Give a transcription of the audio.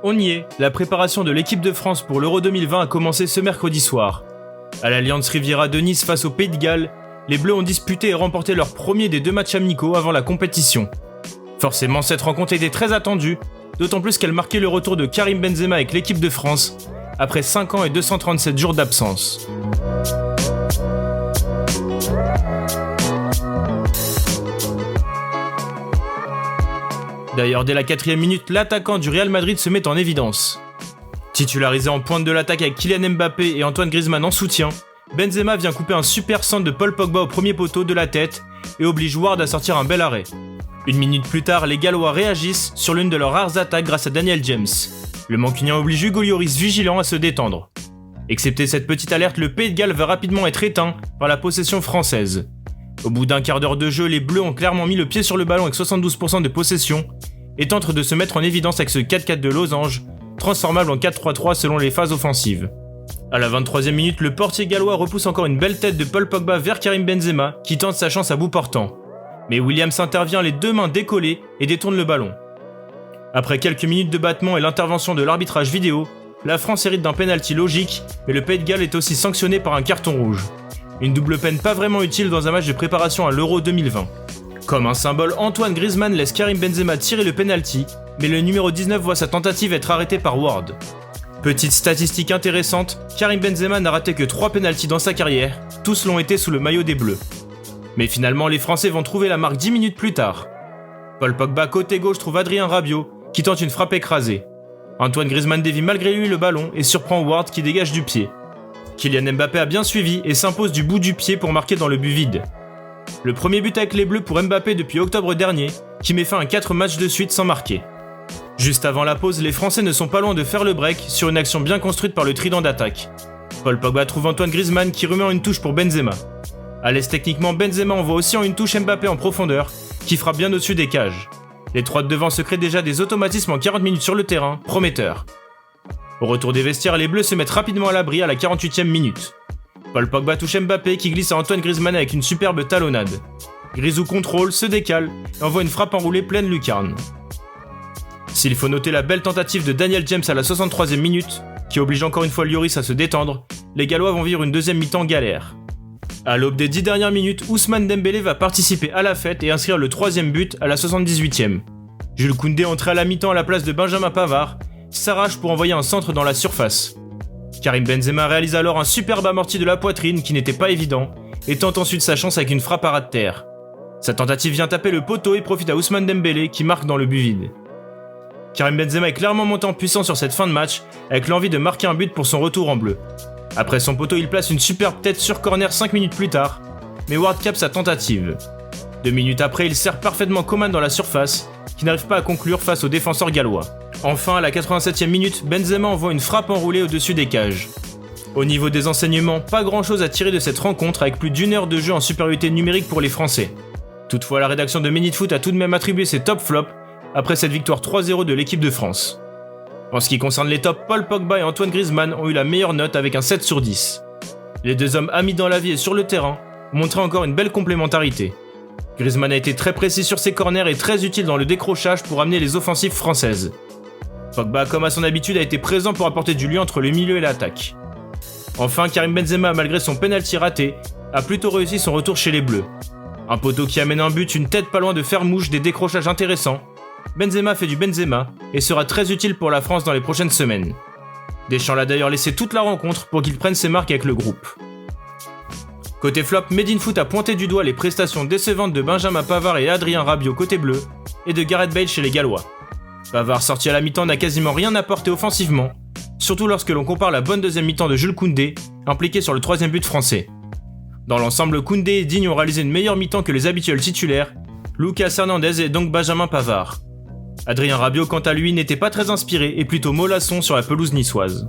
On y est, la préparation de l'équipe de France pour l'Euro 2020 a commencé ce mercredi soir. À l'Allianz Riviera de Nice face au Pays de Galles, les Bleus ont disputé et remporté leur premier des 2 matchs amicaux avant la compétition. Forcément, cette rencontre était très attendue, d'autant plus qu'elle marquait le retour de Karim Benzema avec l'équipe de France, après 5 ans et 237 jours d'absence. D'ailleurs, dès la 4e minute, l'attaquant du Real Madrid se met en évidence. Titularisé en pointe de l'attaque avec Kylian Mbappé et Antoine Griezmann en soutien, Benzema vient couper un super centre de Paul Pogba au premier poteau de la tête et oblige Ward à sortir un bel arrêt. 1 minute plus tard, les Gallois réagissent sur l'une de leurs rares attaques grâce à Daniel James. Le Mancunien oblige Hugo Lloris vigilant à se détendre. Excepté cette petite alerte, le Pays de Galles va rapidement être éteint par la possession française. Au bout d'un quart d'heure de jeu, les Bleus ont clairement mis le pied sur le ballon avec 72% de possession et tentent de se mettre en évidence avec ce 4-4 de losange, transformable en 4-3-3 selon les phases offensives. À la 23e minute, le portier gallois repousse encore une belle tête de Paul Pogba vers Karim Benzema, qui tente sa chance à bout portant. Mais Williams intervient les 2 mains décollées et détourne le ballon. Après quelques minutes de battement et l'intervention de l'arbitrage vidéo, la France hérite d'un pénalty logique, mais le Pays de Galles est aussi sanctionné par un carton rouge. Une double peine pas vraiment utile dans un match de préparation à l'Euro 2020. Comme un symbole, Antoine Griezmann laisse Karim Benzema tirer le pénalty, mais le numéro 19 voit sa tentative être arrêtée par Ward. Petite statistique intéressante, Karim Benzema n'a raté que 3 pénaltys dans sa carrière, tous l'ont été sous le maillot des Bleus. Mais finalement, les Français vont trouver la marque 10 minutes plus tard. Paul Pogba côté gauche trouve Adrien Rabiot, qui tente une frappe écrasée. Antoine Griezmann dévie malgré lui le ballon et surprend Ward qui dégage du pied. Kylian Mbappé a bien suivi et s'impose du bout du pied pour marquer dans le but vide. Le premier but avec les Bleus pour Mbappé depuis octobre dernier, qui met fin à 4 matchs de suite sans marquer. Juste avant la pause, les Français ne sont pas loin de faire le break sur une action bien construite par le trident d'attaque. Paul Pogba trouve Antoine Griezmann qui remet en une touche pour Benzema. À l'aise techniquement, Benzema envoie aussi en une touche Mbappé en profondeur, qui frappe bien au-dessus des cages. Les 3 de devant se créent déjà des automatismes en 40 minutes sur le terrain, prometteurs. Au retour des vestiaires, les Bleus se mettent rapidement à l'abri à la 48e minute. Paul Pogba touche Mbappé qui glisse à Antoine Griezmann avec une superbe talonnade. Grisou contrôle, se décale et envoie une frappe enroulée pleine lucarne. S'il faut noter la belle tentative de Daniel James à la 63e minute, qui oblige encore une fois Lloris à se détendre, les Gallois vont vivre une deuxième mi-temps galère. À l'aube des 10 dernières minutes, Ousmane Dembélé va participer à la fête et inscrire le 3e but à la 78e. Jules Koundé, entré à la mi-temps à la place de Benjamin Pavard, s'arrache pour envoyer un centre dans la surface. Karim Benzema réalise alors un superbe amorti de la poitrine qui n'était pas évident et tente ensuite sa chance avec une frappe à ras de terre. Sa tentative vient taper le poteau et profite à Ousmane Dembélé qui marque dans le but vide. Karim Benzema est clairement monté en puissance sur cette fin de match avec l'envie de marquer un but pour son retour en bleu. Après son poteau, il place une superbe tête sur corner 5 minutes plus tard, mais Ward capte sa tentative. 2 minutes après, il sert parfaitement Coman dans la surface, qui n'arrive pas à conclure face aux défenseurs gallois. Enfin, à la 87e minute, Benzema envoie une frappe enroulée au-dessus des cages. Au niveau des enseignements, pas grand chose à tirer de cette rencontre avec plus d'1 heure de jeu en supériorité numérique pour les Français. Toutefois, la rédaction de Minute Foot a tout de même attribué ses top flops après cette victoire 3-0 de l'équipe de France. En ce qui concerne les tops, Paul Pogba et Antoine Griezmann ont eu la meilleure note avec un 7 sur 10. Les 2 hommes amis dans la vie et sur le terrain ont montré encore une belle complémentarité. Griezmann a été très précis sur ses corners et très utile dans le décrochage pour amener les offensives françaises. Pogba, comme à son habitude, a été présent pour apporter du lien entre le milieu et l'attaque. Enfin, Karim Benzema, malgré son penalty raté, a plutôt réussi son retour chez les Bleus. Un poteau qui amène un but, une tête pas loin de faire mouche, des décrochages intéressants. Benzema fait du Benzema et sera très utile pour la France dans les prochaines semaines. Deschamps l'a d'ailleurs laissé toute la rencontre pour qu'il prenne ses marques avec le groupe. Côté flop, Made in Foot a pointé du doigt les prestations décevantes de Benjamin Pavard et Adrien Rabiot côté bleu et de Gareth Bale chez les Gallois. Pavard sorti à la mi-temps n'a quasiment rien apporté offensivement, surtout lorsque l'on compare la bonne deuxième mi-temps de Jules Koundé, impliqué sur le 3e but français. Dans l'ensemble, Koundé et Digne ont réalisé une meilleure mi-temps que les habituels titulaires, Lucas Hernandez et donc Benjamin Pavard. Adrien Rabiot, quant à lui, n'était pas très inspiré et plutôt mollasson sur la pelouse niçoise.